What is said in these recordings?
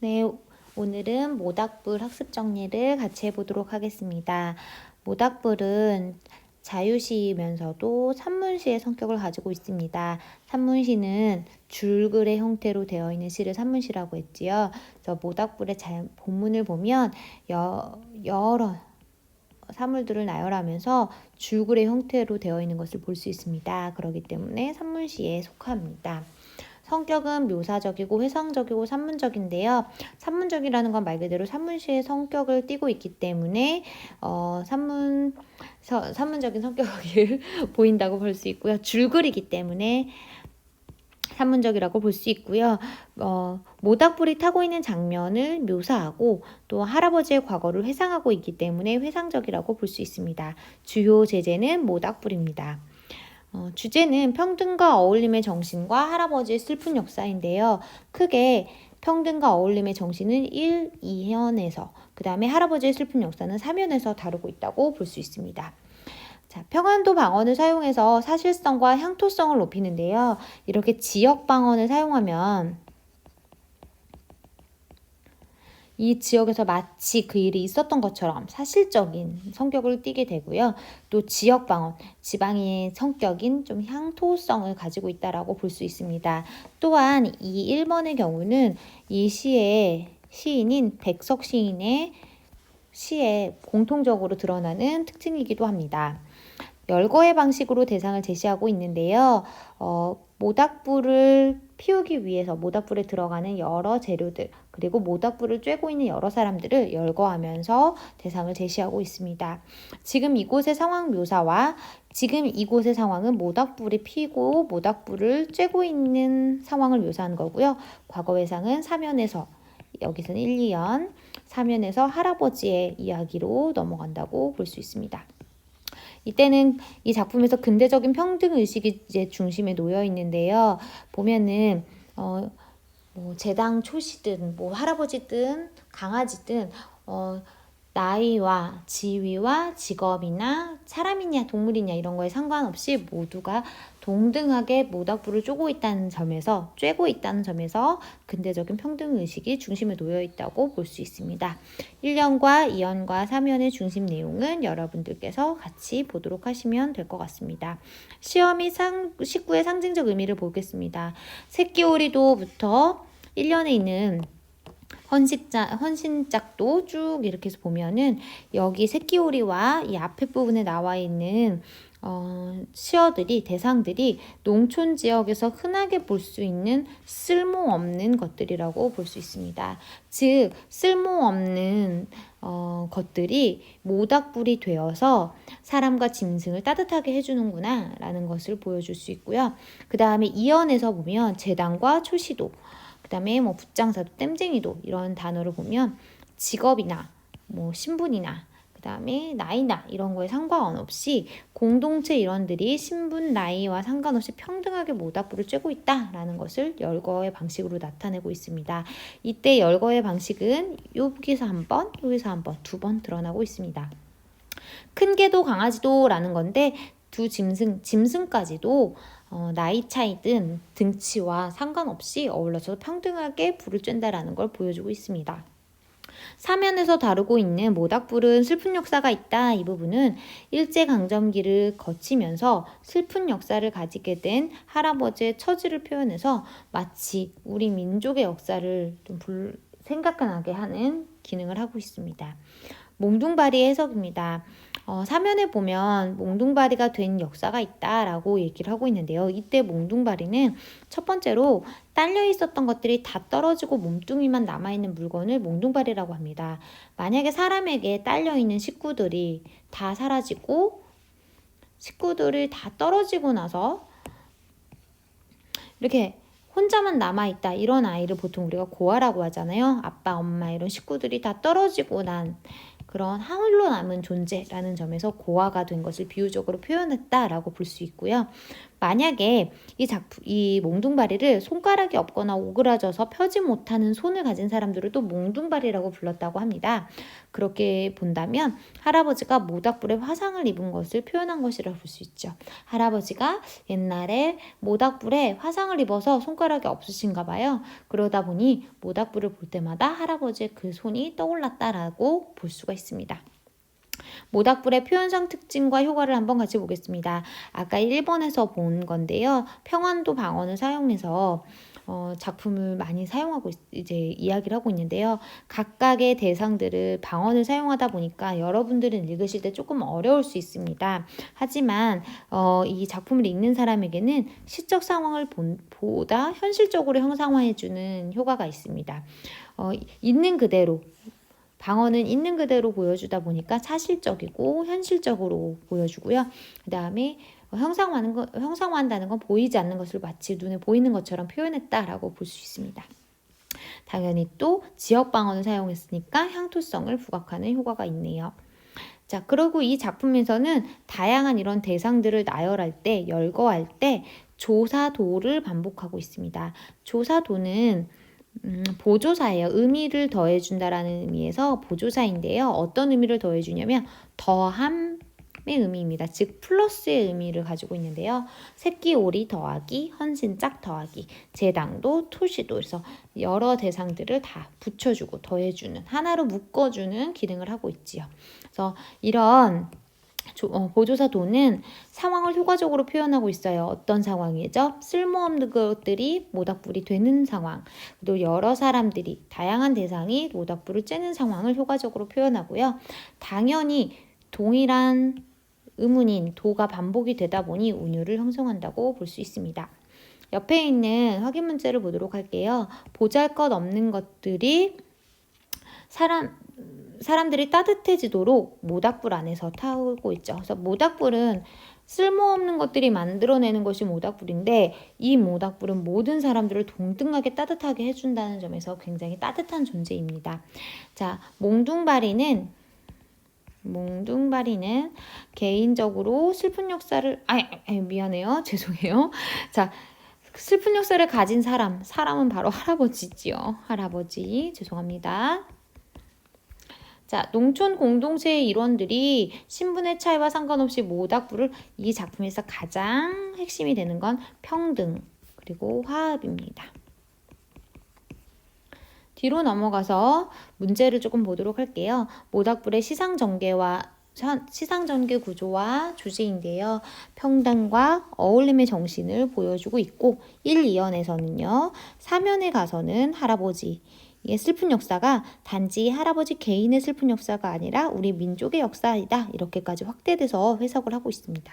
네, 오늘은 모닥불 학습 정리를 같이 해보도록 하겠습니다. 모닥불은 자유시이면서도 산문시의 성격을 가지고 있습니다. 산문시는 줄글의 형태로 되어 있는 시를 산문시라고 했지요. 그래서 모닥불의 본문을 보면 여러 사물들을 나열하면서 줄글의 형태로 되어 있는 것을 볼 수 있습니다. 그렇기 때문에 산문시에 속합니다. 성격은 묘사적이고 회상적이고 산문적인데요. 산문적이라는 건 말 그대로 산문시의 성격을 띠고 있기 때문에 산문적인 성격을 보인다고 볼 수 있고요. 줄글이기 때문에 산문적이라고 볼 수 있고요. 모닥불이 타고 있는 장면을 묘사하고 또 할아버지의 과거를 회상하고 있기 때문에 회상적이라고 볼 수 있습니다. 주요 제재는 모닥불입니다. 주제는 평등과 어울림의 정신과 할아버지의 슬픈 역사인데요. 크게 평등과 어울림의 정신은 1, 2현에서 그 다음에 할아버지의 슬픈 역사는 3현에서 다루고 있다고 볼 수 있습니다. 자, 평안도 방언을 사용해서 사실성과 향토성을 높이는데요. 이렇게 지역 방언을 사용하면 이 지역에서 마치 그 일이 있었던 것처럼 사실적인 성격을 띠게 되고요. 또 지역 방언, 지방의 성격인 좀 향토성을 가지고 있다라고 볼 수 있습니다. 또한 이 1번의 경우는 이 시의 시인인 백석 시인의 시에 공통적으로 드러나는 특징이기도 합니다. 열거의 방식으로 대상을 제시하고 있는데요. 모닥불을 피우기 위해서 모닥불에 들어가는 여러 재료들 그리고 모닥불을 쬐고 있는 여러 사람들을 열거하면서 대상을 제시하고 있습니다. 지금 이곳의 상황 묘사와 지금 이곳의 상황은 모닥불이 피고 모닥불을 쬐고 있는 상황을 묘사한 거고요. 과거 회상은 3연에서 여기서는 1, 2연 3연에서 할아버지의 이야기로 넘어간다고 볼 수 있습니다. 이때는 이 작품에서 근대적인 평등 의식이 이제 중심에 놓여 있는데요. 보면은 제당 초시든 할아버지든 강아지든 나이와 지위와 직업이나 사람이냐 동물이냐 이런 거에 상관없이 모두가 동등하게 모닥불을 쬐고 있다는 점에서 근대적인 평등의식이 중심에 놓여 있다고 볼 수 있습니다. 1년과 2년과 3년의 중심 내용은 여러분들께서 같이 보도록 하시면 될 것 같습니다. 시험이 식구의 상징적 의미를 보겠습니다. 새끼오리도부터 1년에 있는 헌신짝도 쭉 이렇게 해서 보면은 여기 새끼오리와 이 앞에 부분에 나와 있는 대상들이 농촌 지역에서 흔하게 볼 수 있는 쓸모없는 것들이라고 볼 수 있습니다. 즉 쓸모없는 것들이 모닥불이 되어서 사람과 짐승을 따뜻하게 해주는구나 라는 것을 보여줄 수 있고요. 그 다음에 이연에서 보면 재당과 초시도 그 다음에 붓장사도 땜쟁이도 이런 단어를 보면 직업이나 신분이나 그 다음에 나이나 이런 거에 상관없이 공동체 일원들이 신분 나이와 상관없이 평등하게 모닥불을 쬐고 있다라는 것을 열거의 방식으로 나타내고 있습니다. 이때 열거의 방식은 여기서 한 번, 여기서 한 번, 두 번 드러나고 있습니다. 큰 개도 강아지도 라는 건데 두 짐승까지도 나이 차이든 등치와 상관없이 어울려서 평등하게 불을 쬐다라는 걸 보여주고 있습니다. 사면에서 다루고 있는 모닥불은 슬픈 역사가 있다. 이 부분은 일제강점기를 거치면서 슬픈 역사를 가지게 된 할아버지의 처지를 표현해서 마치 우리 민족의 역사를 좀 생각나게 하는 기능을 하고 있습니다. 몽둥바리의 해석입니다. 사면에 보면 몽둥바리가 된 역사가 있다라고 얘기를 하고 있는데요. 이때 몽둥바리는 첫 번째로 딸려 있었던 것들이 다 떨어지고 몸뚱이만 남아있는 물건을 몽둥바리라고 합니다. 만약에 사람에게 딸려 있는 식구들이 다 사라지고 식구들이 다 떨어지고 나서 이렇게 혼자만 남아있다 이런 아이를 보통 우리가 고아라고 하잖아요. 아빠, 엄마 이런 식구들이 다 떨어지고 난 그런 홀로 남은 존재라는 점에서 고아가 된 것을 비유적으로 표현했다라고 볼 수 있고요. 만약에 이 몽둥바리를 손가락이 없거나 오그라져서 펴지 못하는 손을 가진 사람들을 또 몽둥바리라고 불렀다고 합니다. 그렇게 본다면 할아버지가 모닥불에 화상을 입은 것을 표현한 것이라 볼 수 있죠. 할아버지가 옛날에 모닥불에 화상을 입어서 손가락이 없으신가 봐요. 그러다 보니 모닥불을 볼 때마다 할아버지의 그 손이 떠올랐다라고 볼 수가 있습니다. 모닥불의 표현상 특징과 효과를 한번 같이 보겠습니다. 아까 1번에서 본 건데요. 평안도 방언을 사용해서 작품을 많이 사용하고 이제 이야기를 하고 있는데요. 각각의 대상들을 방언을 사용하다 보니까 여러분들은 읽으실 때 조금 어려울 수 있습니다. 하지만 이 작품을 읽는 사람에게는 시적 상황을 보다 현실적으로 형상화해주는 효과가 있습니다. 있는 그대로 방언은 있는 그대로 보여주다 보니까 사실적이고 현실적으로 보여주고요. 그 다음에 형상화한다는 건 보이지 않는 것을 마치 눈에 보이는 것처럼 표현했다라고 볼 수 있습니다. 당연히 또 지역 방언을 사용했으니까 향토성을 부각하는 효과가 있네요. 자, 그리고 이 작품에서는 다양한 이런 대상들을 나열할 때, 열거할 때 조사도를 반복하고 있습니다. 조사도는 보조사예요. 의미를 더해준다라는 의미에서 보조사인데요. 어떤 의미를 더해주냐면 더함의 의미입니다. 즉 플러스의 의미를 가지고 있는데요. 새끼오리 더하기, 헌신짝 더하기, 제당도, 토시도, 그래서 여러 대상들을 다 붙여주고 더해주는, 하나로 묶어주는 기능을 하고 있지요. 그래서 이런 보조사 도는 상황을 효과적으로 표현하고 있어요. 어떤 상황이죠? 쓸모없는 것들이 모닥불이 되는 상황, 또 여러 사람들이, 다양한 대상이 모닥불을 쬐는 상황을 효과적으로 표현하고요. 당연히 동일한 의문인 도가 반복이 되다 보니 운율을 형성한다고 볼 수 있습니다. 옆에 있는 확인 문제를 보도록 할게요. 보잘것없는 것들이 사람들이 따뜻해지도록 모닥불 안에서 타오고 있죠. 그래서 모닥불은 쓸모없는 것들이 만들어내는 것이 모닥불인데 이 모닥불은 모든 사람들을 동등하게 따뜻하게 해준다는 점에서 굉장히 따뜻한 존재입니다. 자, 몽둥바리는 개인적으로 슬픈 역사를 미안해요. 죄송해요. 자, 슬픈 역사를 가진 사람은 바로 할아버지지요. 할아버지, 죄송합니다. 자, 농촌 공동체의 일원들이 신분의 차이와 상관없이 모닥불을, 이 작품에서 가장 핵심이 되는 건 평등 그리고 화합입니다. 뒤로 넘어가서 문제를 조금 보도록 할게요. 모닥불의 시상전개 구조와 주제인데요. 평등과 어울림의 정신을 보여주고 있고 1, 2연에서는요. 사면에 가서는 할아버지, 이게 슬픈 역사가 단지 할아버지 개인의 슬픈 역사가 아니라 우리 민족의 역사이다. 이렇게까지 확대돼서 해석을 하고 있습니다.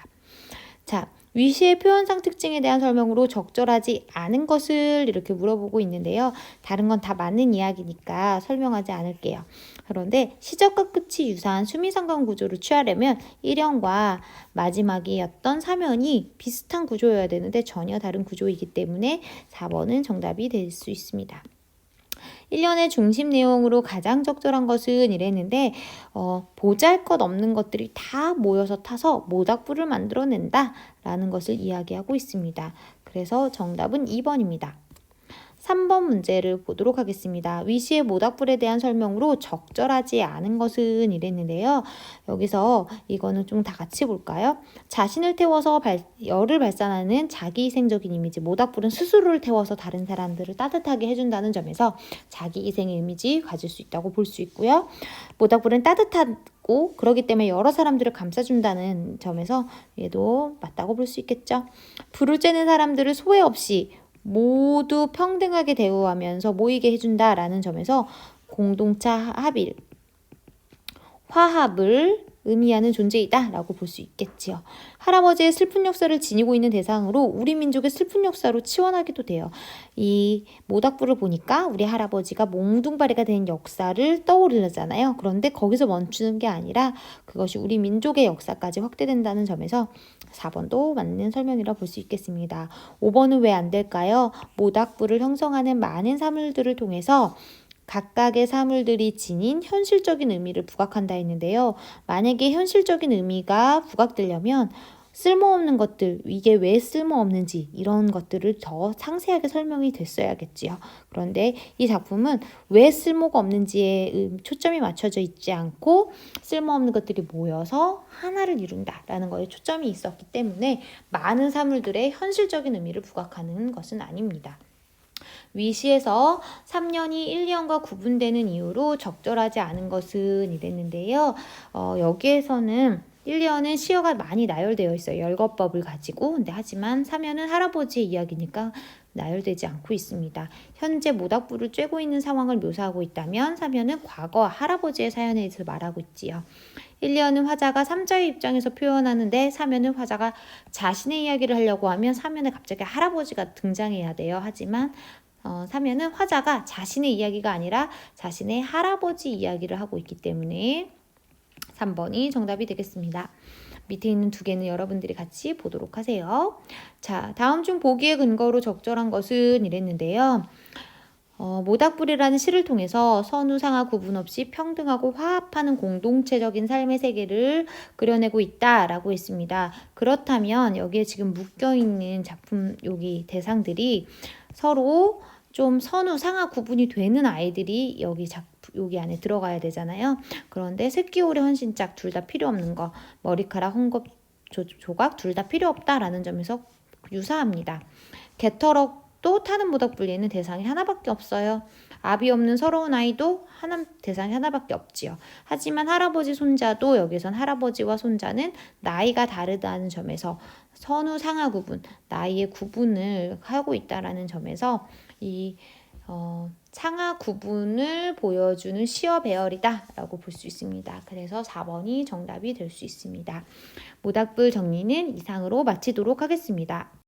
자, 위시의 표현상 특징에 대한 설명으로 적절하지 않은 것을 이렇게 물어보고 있는데요. 다른 건 다 맞는 이야기니까 설명하지 않을게요. 그런데 시작과 끝이 유사한 수미상관 구조를 취하려면 1연과 마지막이었던 3연이 비슷한 구조여야 되는데 전혀 다른 구조이기 때문에 4번은 정답이 될 수 있습니다. 1년의 중심 내용으로 가장 적절한 것은 이랬는데 보잘것없는 것들이 다 모여서 타서 모닥불을 만들어낸다 라는 것을 이야기하고 있습니다. 그래서 정답은 2번입니다. 3번 문제를 보도록 하겠습니다. 위시의 모닥불에 대한 설명으로 적절하지 않은 것은 이랬는데요. 여기서 이거는 좀 다 같이 볼까요? 자신을 태워서 열을 발산하는 자기희생적인 이미지, 모닥불은 스스로를 태워서 다른 사람들을 따뜻하게 해준다는 점에서 자기희생의 이미지 가질 수 있다고 볼 수 있고요. 모닥불은 따뜻하고 그렇기 때문에 여러 사람들을 감싸준다는 점에서 얘도 맞다고 볼 수 있겠죠. 불을 쬐는 사람들을 소외 없이 모두 평등하게 대우하면서 모이게 해준다라는 점에서 공동차 화합을 의미하는 존재이다 라고 볼 수 있겠지요. 할아버지의 슬픈 역사를 지니고 있는 대상으로 우리 민족의 슬픈 역사로 치원하기도 돼요. 이 모닥불을 보니까 우리 할아버지가 몽둥바리가 된 역사를 떠오르잖아요. 그런데 거기서 멈추는 게 아니라 그것이 우리 민족의 역사까지 확대된다는 점에서 4번도 맞는 설명이라 볼 수 있겠습니다. 5번은 왜 안 될까요? 모닥불을 형성하는 많은 사물들을 통해서 각각의 사물들이 지닌 현실적인 의미를 부각한다 했는데요. 만약에 현실적인 의미가 부각되려면 쓸모없는 것들, 이게 왜 쓸모없는지 이런 것들을 더 상세하게 설명이 됐어야겠지요. 그런데 이 작품은 왜 쓸모가 없는지에 초점이 맞춰져 있지 않고 쓸모없는 것들이 모여서 하나를 이룬다라는 거에 초점이 있었기 때문에 많은 사물들의 현실적인 의미를 부각하는 것은 아닙니다. 위시에서 3년이 1년과 구분되는 이유로 적절하지 않은 것은 이랬는데요. 여기에서는 1년은 시어가 많이 나열되어 있어요. 열거법을 가지고. 근데 하지만 3년은 할아버지의 이야기니까 나열되지 않고 있습니다. 현재 모닥불을 쬐고 있는 상황을 묘사하고 있다면 3년은 과거 할아버지의 사연에 대해서 말하고 있지요. 1년은 화자가 3자의 입장에서 표현하는데 3년은 화자가 자신의 이야기를 하려고 하면 3년에 갑자기 할아버지가 등장해야 돼요. 하지만 3년은 화자가 자신의 이야기가 아니라 자신의 할아버지 이야기를 하고 있기 때문에 3번이 정답이 되겠습니다. 밑에 있는 두 개는 여러분들이 같이 보도록 하세요. 자, 다음 중 보기의 근거로 적절한 것은 이랬는데요. 모닥불이라는 시를 통해서 선우상하 구분 없이 평등하고 화합하는 공동체적인 삶의 세계를 그려내고 있다라고 했습니다. 그렇다면 여기에 지금 묶여있는 작품 여기 대상들이 서로 좀 선우상하 구분이 되는 아이들이 여기 안에 들어가야 되잖아요. 그런데 새끼오래 헌신짝 둘 다 필요 없는 거, 머리카락 헝겊 조각 둘 다 필요 없다라는 점에서 유사합니다. 개터럭도 타는 모닥불리에는 대상이 하나밖에 없어요. 압이 없는 서러운 아이도 대상이 하나밖에 없지요. 하지만 할아버지 손자도 여기선 할아버지와 손자는 나이가 다르다는 점에서 선우상하 구분, 나이의 구분을 하고 있다라는 점에서 이 상하 구분을 보여주는 시어 배열이다 라고 볼 수 있습니다. 그래서 4번이 정답이 될 수 있습니다. 모닥불 정리는 이상으로 마치도록 하겠습니다.